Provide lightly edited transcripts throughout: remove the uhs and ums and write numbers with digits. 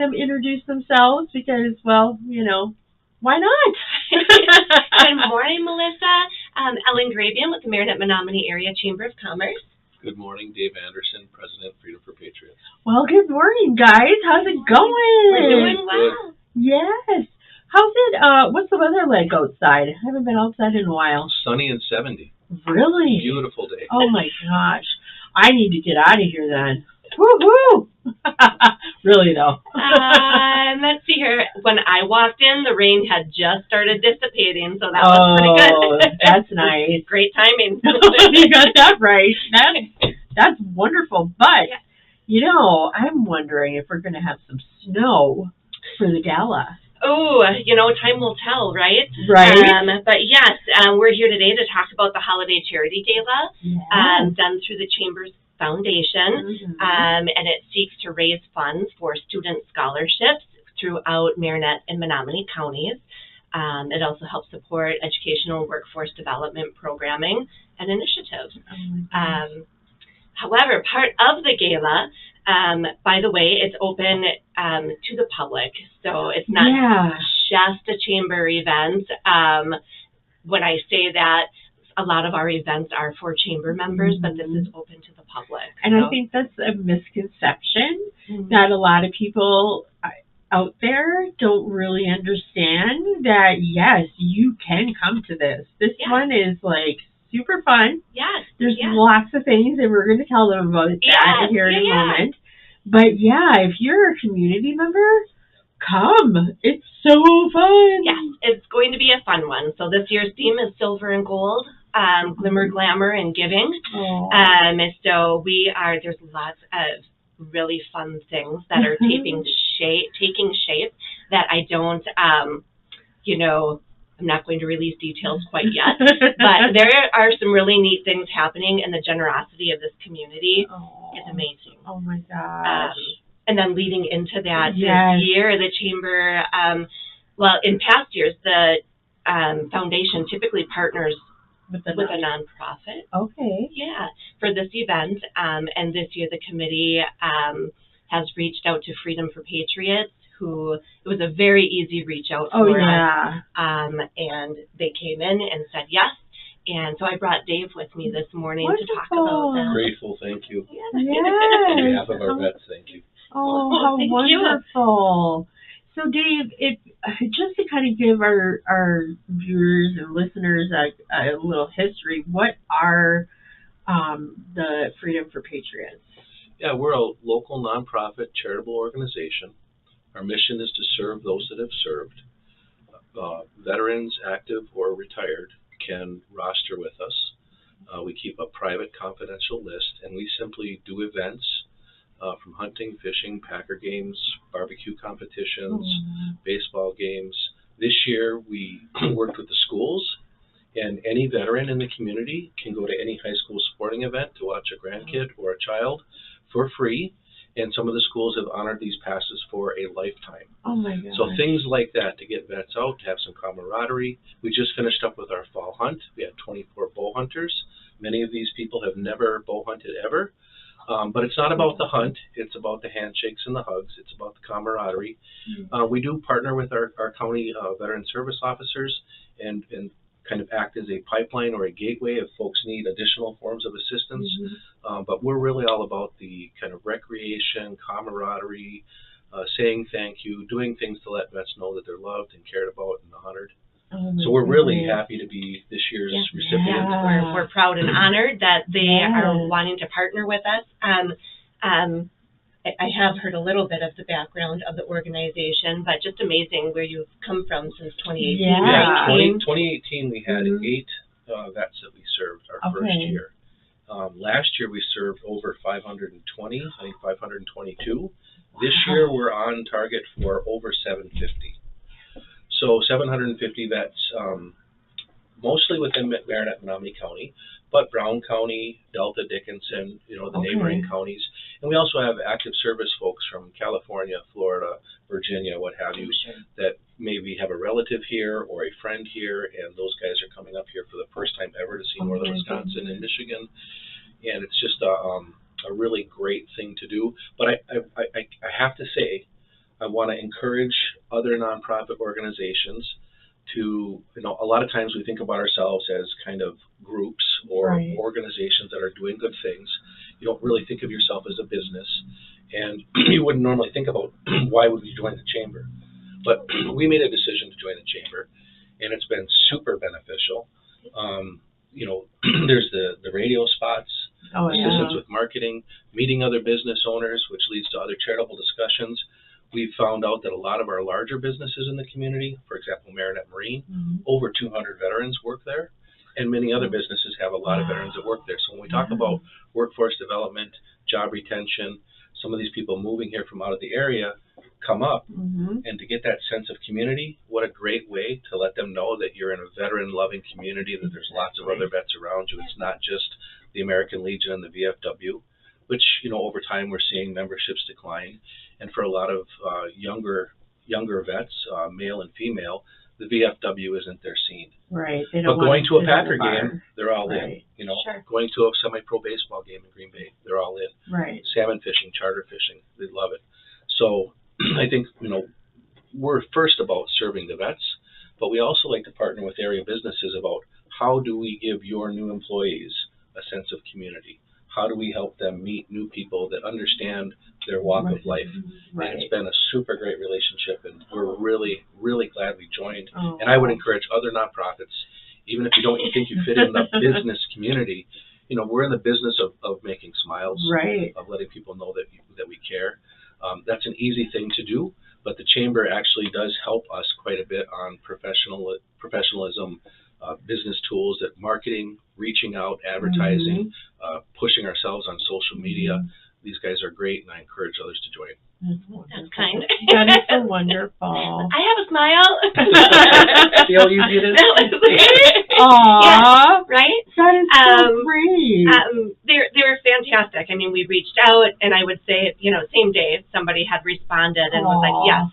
them introduce themselves because, well, why not? Good morning, Melissa. Ellen Grabian with the Marinette Menominee Area Chamber of Commerce. Good morning, Dave Anderson, President, Freedom for Patriots. Well, good morning, guys. How's it going? We're doing well. Yes. How's it, what's the weather like outside? I haven't been outside in a while. Sunny and 70. Really? Beautiful day. Oh, my gosh. I need to get out of here then. Woo-hoo! Really, though. Let's see here. When I walked in, the rain had just started dissipating, so that was pretty good. Oh, that's nice. Great timing. You got that right. That's wonderful. But, I'm wondering if we're going to have some snow for the gala. Oh, time will tell, right? Right. But yes, we're here today to talk about the Holiday Charity Gala, done through the Chamber's Foundation, and it seeks to raise funds for student scholarships throughout Marinette and Menominee counties. It also helps support educational workforce development programming and initiatives. However, part of the gala, by the way, it's open to the public, so it's not just a chamber event. When I say that, a lot of our events are for chamber members, but this is open to the public. And I think that's a misconception that a lot of people out there don't really understand that, yes, you can come to this. This one is super fun. Yes. There's lots of things, and we're going to tell them about that here in a moment. But if you're a community member, come. It's so fun. Yes, it's going to be a fun one. So this year's theme is silver and gold, glimmer, glamour, and giving. So there's lots of really fun things that are taking shape that I don't, I'm not going to release details quite yet, but there are some really neat things happening, and the generosity of this community is amazing. Oh my gosh. And then leading into that, this year, the Chamber, in past years, the Foundation typically partners with a nonprofit. Okay. Yeah, for this event. And this year, the committee has reached out to Freedom for Patriots, it was a very easy reach out for us. And they came in and said yes. And so I brought Dave with me this morning to talk about that. Grateful, thank you. Yes. On behalf of our vets, thank you. Oh, how wonderful. So, Dave, just to kind of give our viewers and listeners a little history, what are the Freedom for Patriots? Yeah, we're a local nonprofit charitable organization. Our mission is to serve those that have served. Veterans, active or retired, can roster with us. We keep a private, confidential list, and we simply do events from hunting, fishing, Packer games, barbecue competitions, baseball games. This year, we worked with the schools, and any veteran in the community can go to any high school sporting event to watch a grandkid or a child for free. And some of the schools have honored these passes for a lifetime. Oh my God. So things like that to get vets out, to have some camaraderie. We just finished up with our fall hunt. We had 24 bow hunters. Many of these people have never bow hunted ever. But it's not about the hunt. It's about the handshakes and the hugs. It's about the camaraderie. We do partner with our county veteran service officers and kind of act as a pipeline or a gateway if folks need additional forms of assistance. But we're really all about the kind of recreation, camaraderie, saying thank you, doing things to let vets know that they're loved and cared about and honored. So we're really happy to be this year's recipient. We're proud and honored that they are wanting to partner with us. I have heard a little bit of the background of the organization, but just amazing where you've come from since 2018. Yeah, 2018 we had 8 vets that we served our first year. Last year we served over 520, I think 522. This year we're on target for over 750. So 750 vets, mostly within Marinette, Menominee County, but Brown County, Delta, Dickinson, the neighboring counties. And we also have active service folks from California, Florida, Virginia, what have you, that maybe have a relative here or a friend here, and those guys are coming up here for the first time ever to see northern Wisconsin and Michigan. And it's just a really great thing to do. But I have to say, I want to encourage other nonprofit organizations to, a lot of times we think about ourselves as kind of groups or organizations that are doing good things. You don't really think of yourself as a business, and you wouldn't normally think about why would you join the chamber. But we made a decision to join the chamber, and it's been super beneficial. There's the radio spots, assistance with marketing, meeting other business owners, which leads to other charitable discussions. We've found out that a lot of our larger businesses in the community, for example, Marinette Marine, over 200 veterans work there, and many other businesses have a lot of veterans that work there. So when we talk about workforce development, job retention, some of these people moving here from out of the area come up, and to get that sense of community, what a great way to let them know that you're in a veteran-loving community, that there's lots of other vets around you. It's not just the American Legion and the VFW, which, over time we're seeing memberships decline. And for a lot of younger vets, male and female, the VFW isn't their scene. Right. But going to a Packer game, they're all in. Sure. Going to a semi-pro baseball game in Green Bay, they're all in. Right. Salmon fishing, charter fishing, they love it. So I think, we're first about serving the vets, but we also like to partner with area businesses about how do we give your new employees a sense of community? How do we help them meet new people that understand their walk of life? And it's been a super great relationship, and we're really, really glad we joined. And I would encourage other nonprofits, even if you don't think you fit in the business community, we're in the business of making smiles, of letting people know that we care. That's an easy thing to do, but the chamber actually does help us quite a bit on professionalism, business tools, that marketing, reaching out, advertising, pushing ourselves on social media. These guys are great, and I encourage others to join. That's kind. That is so wonderful. I have a smile. See how easy it is? Aww. Yeah, right? That is so great. They're fantastic. I mean, we reached out, and I would say, same day somebody had responded and was like, yes,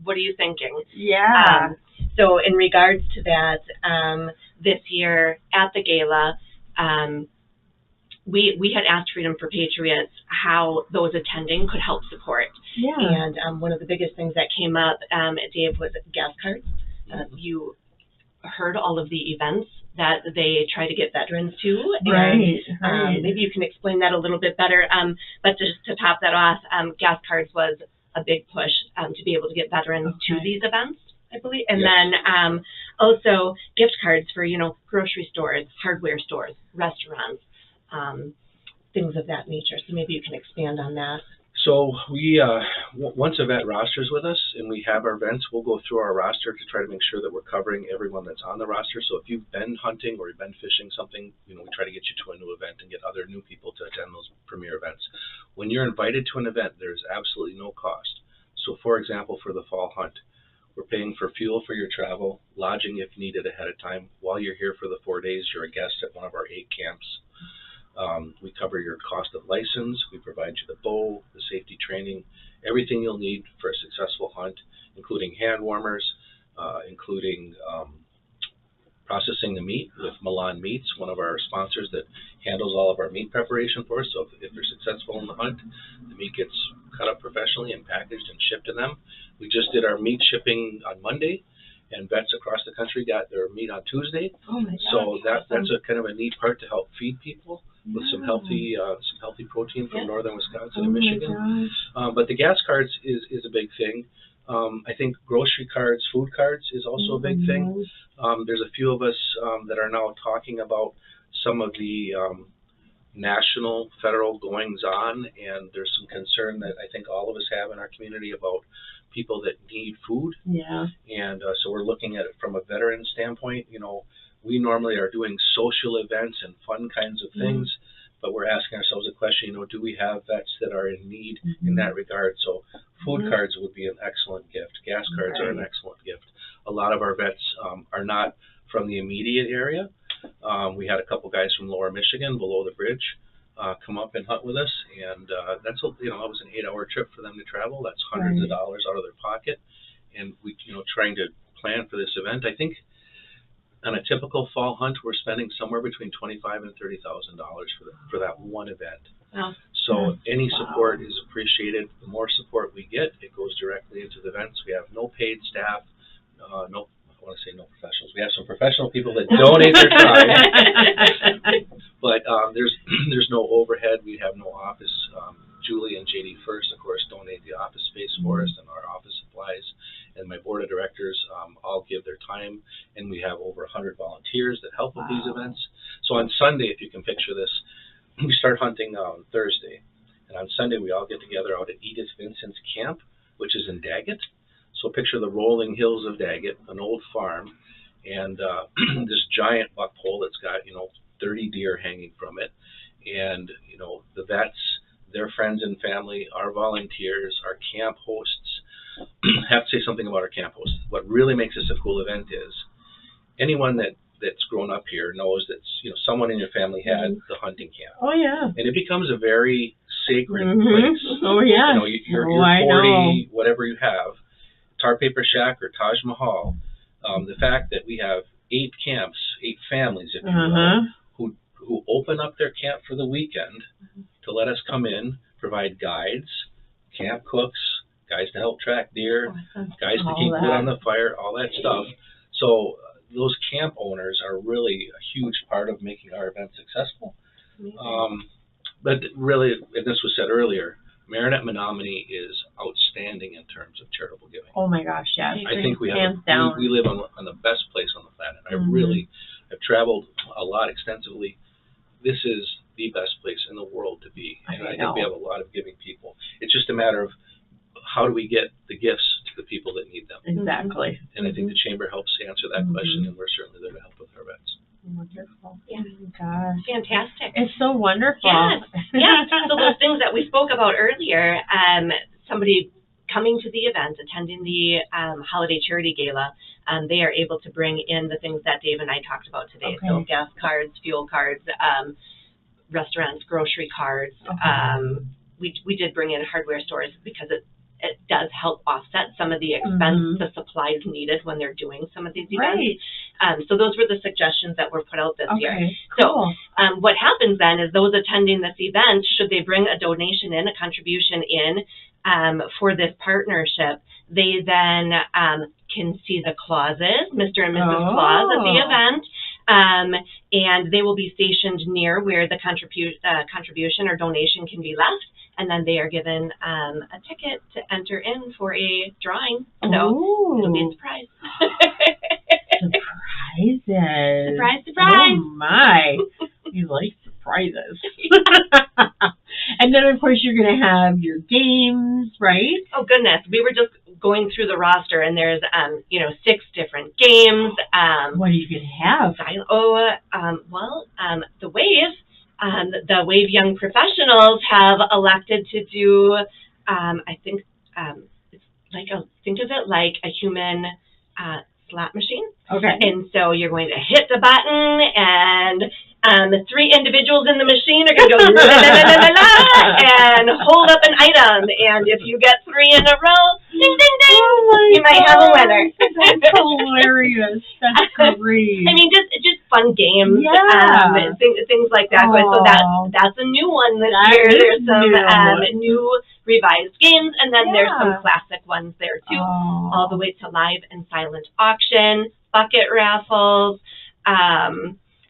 what are you thinking? Yeah. So in regards to that, this year at the gala, we had asked Freedom for Patriots how those attending could help support. Yeah. And one of the biggest things that came up, Dave, was gas cards. You heard all of the events that they try to get veterans to. Right. Maybe you can explain that a little bit better. But just to top that off, gas cards was a big push to be able to get veterans to these events, I believe. And then also gift cards for, grocery stores, hardware stores, restaurants, things of that nature. So maybe you can expand on that. So we, once a vet rosters with us and we have our events, we'll go through our roster to try to make sure that we're covering everyone that's on the roster. So if you've been hunting or you've been fishing something, we try to get you to a new event and get other new people to attend those premier events. When you're invited to an event, there's absolutely no cost. So for example, for the fall hunt, we're paying for fuel for your travel, lodging if needed ahead of time. While you're here for the 4 days, you're a guest at one of our 8 camps. We cover your cost of license. We provide you the bow, the safety training, everything you'll need for a successful hunt, including hand warmers, including processing the meat with Milan Meats, one of our sponsors that handles all of our meat preparation for us. So if they're successful in the hunt, the meat gets cut up professionally and packaged and shipped to them. We just did our meat shipping on Monday, and vets across the country got their meat on Tuesday. Oh my God, so that's a kind of a neat part to help feed people with some healthy protein from northern Wisconsin and Michigan. But the gas cards is a big thing. I think grocery cards, food cards is also a big thing. There's a few of us that are now talking about some of the national, federal goings-on, and there's some concern that I think all of us have in our community about people that need food. Yeah. And so we're looking at it from a veteran standpoint. We normally are doing social events and fun kinds of things, but we're asking ourselves a question, do we have vets that are in need in that regard? So food cards would be an excellent gift. Gas cards are an excellent gift. A lot of our vets are not from the immediate area. We had a couple guys from Lower Michigan below the bridge come up and hunt with us, and that was an 8-hour trip for them to travel. That's hundreds of dollars out of their pocket, and we, trying to plan for this event. I think on a typical fall hunt, we're spending somewhere between $25,000 and $30,000 for that one event. Wow. So any support is appreciated. The more support we get, it goes directly into the events. We have no paid staff, I want to say no professionals. We have some professional people that donate their time, but there's no overhead. We have no office. Julie and JD First, of course, donate the office space for us and our office supplies. And my board of directors all give their time, and we have over 100 volunteers that help with these events. So on Sunday, if you can picture this, we start hunting on Thursday, and on Sunday we all get together out at Edith Vincent's camp, which is in Daggett. So picture the rolling hills of Daggett, an old farm, and this giant buck pole that's got 30 deer hanging from it, and the vets, their friends and family, our volunteers, our camp hosts. Have to say something about our camp hosts. What really makes this a cool event is anyone that's grown up here knows that someone in your family had the hunting camp. Oh yeah. And it becomes a very sacred place. Oh yeah. You're 40, whatever you have, Tar Paper Shack or Taj Mahal. The fact that we have 8 camps, 8 families, if you will, who open up their camp for the weekend to let us come in, provide guides, camp cooks, guys to help track deer, guys to keep wood on the fire, all that stuff. So those camp owners are really a huge part of making our event successful. But really, and this was said earlier, Marinette Menominee is outstanding in terms of charitable giving. Oh my gosh, yes. I think we Hands down. we live on the best place on the planet. I've traveled a lot extensively. This is the best place in the world to be. And I think we have a lot of giving people. It's just a matter of how do we get the gifts to the people that need them. Exactly. And I think the Chamber helps answer that question, and we're certainly there to help with our events. Wonderful. Yeah. Oh my gosh. Fantastic. It's so wonderful. Yes. Yeah. So those things that we spoke about earlier, somebody coming to the event, attending the holiday charity gala, they are able to bring in the things that Dave and I talked about today. Okay. So gas cards, fuel cards, restaurants, grocery cards. Okay. We did bring in hardware stores because it does help offset some of the expense, the supplies needed when they're doing some of these events. Right. So those were the suggestions that were put out this year. Cool. So what happens then is those attending this event, should they bring a donation in, a contribution in for this partnership, they then can see the clauses, Mr. and Mrs. Claus at the event. And they will be stationed near where the contribution or donation can be left, and then they are given a ticket to enter in for a drawing. So it'll be a surprise. Surprises. Surprise, surprise. Oh my. You like surprises. And then of course you're going to have your games, right? Oh goodness, we were just going through the roster, and there's 6 different games. What are you going to have? The Wave Young Professionals have elected to do, I think it's like think of it like a human slot machine. Okay. And so you're going to hit the button, and the 3 individuals in the machine are going to go la, la, la, la, la, la, and hold up an item. And if you get 3 in a row, ding, ding, ding, you might have a winner. That's hilarious. That's great. I mean, just fun games, things like that. So that's a new one this year. There's some new revised games, and then there's some classic ones there too, all the way to live and silent auction, bucket raffles.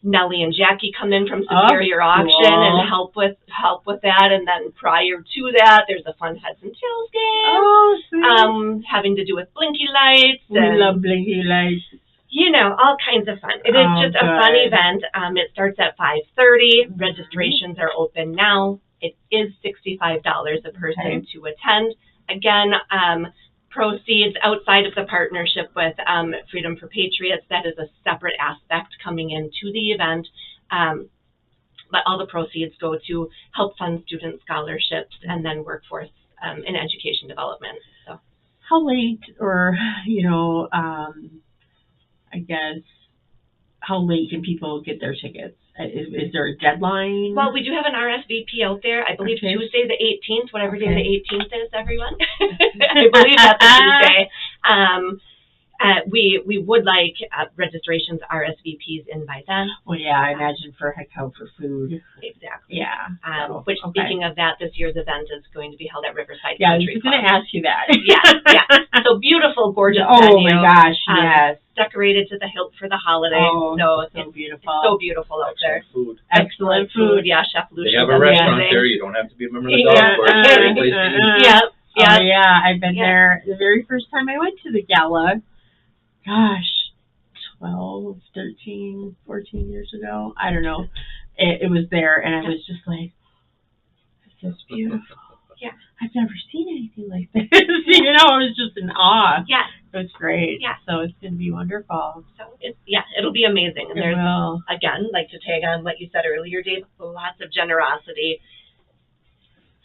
Nellie and Jackie come in from Superior Auction and help with that, and then prior to that, there's a fun heads and tails game, having to do with blinky lights. We love blinky lights. All kinds of fun. It is just a fun event. It starts at 5:30. Registrations are open now. It is $65 a person to attend. Again, proceeds outside of the partnership with Freedom for Patriots, that is a separate aspect coming into the event. But all the proceeds go to help fund student scholarships and then workforce and education development. So, how late, or I guess, how late can people get their tickets? Is there a deadline? Well, we do have an RSVP out there. I believe Tuesday the 18th, whatever day the 18th is, everyone. I believe that's a Tuesday. We would like registrations, RSVPs in by then. Well, yeah, I imagine for heck out for food. Exactly. Yeah. Which, speaking of that, this year's event is going to be held at Riverside Yeah, I Country was going to Club. ask you that. Yeah. So beautiful, gorgeous Oh venue. my gosh, yes. Decorated to the hilt for the holidays. Oh, so it's beautiful. beautiful. So beautiful out there. Food. Excellent food. Yeah, Chef Lucia. They have a restaurant there. You don't have to be a member of the Yeah, golf course. It's a great place to eat. Yeah. Oh yeah, I've been there the very first time I went to the gala. Gosh, 12, 13, 14 years ago. I don't know. It was there, and I was just like, this is beautiful. Yeah. I've never seen anything like this. You know, I was just in awe. Yeah. It was great. Yeah. So it's going to be wonderful. So it'll be amazing. And there's, will. again, like to tag on what you said earlier, Dave, lots of generosity.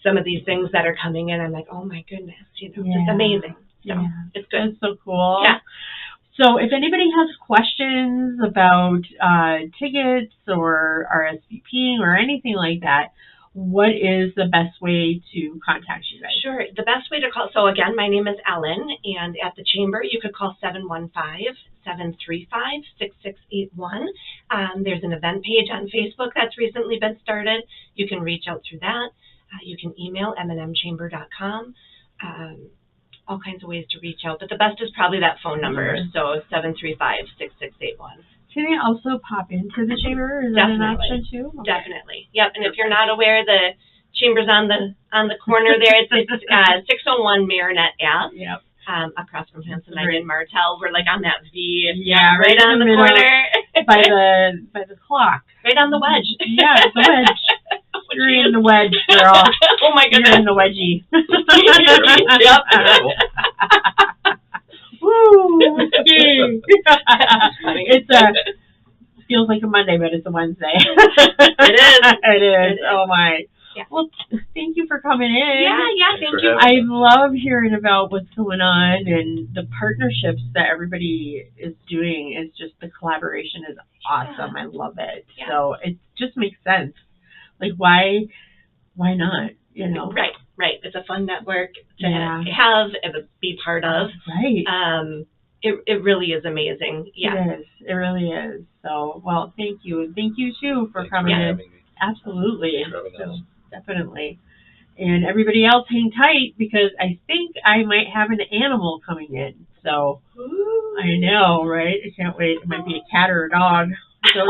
Some of these things that are coming in, I'm like, oh my goodness, just amazing. So it's good. That's so cool. Yeah. So if anybody has questions about tickets or RSVPing or anything like that, what is the best way to contact you guys? Sure. The best way to call, so again, my name is Ellen, and at the Chamber, you could call 715-735-6681. There's an event page on Facebook that's recently been started. You can reach out through that. You can email mnmchamber.com. All kinds of ways to reach out, but the best is probably that phone number, so 735-6681. Can they also pop into the chamber? Is that an option too? Okay. Definitely. Yep. And if you're not aware, the chamber's on the corner there. It's 601 Marinette Ave. Yep. Across from Hanson and Martel. We're like on that V. Yeah, right on the corner. by the clock. Right on the wedge. Yeah, the wedge. You're in the wedge, girl. Oh my goodness. You're in the wedgie. Yep. Woo! It's feels like a Monday, but it's a Wednesday. It is. It is. Oh my. Yeah. Well, thank you for coming in. Yeah, thank you. I love hearing about what's going on and the partnerships that everybody is doing. It's just the collaboration is awesome. I love it. Yeah. So it just makes sense. Like why not? You know. Right. It's a fun network to have and be part of. Right. It really is amazing. Yeah. It is. It really is. So, well, thank you. And thank you, too, for coming in. Absolutely. So, definitely. And everybody else, hang tight, because I think I might have an animal coming in. So, I know, right? I can't wait. It might be a cat or a dog. So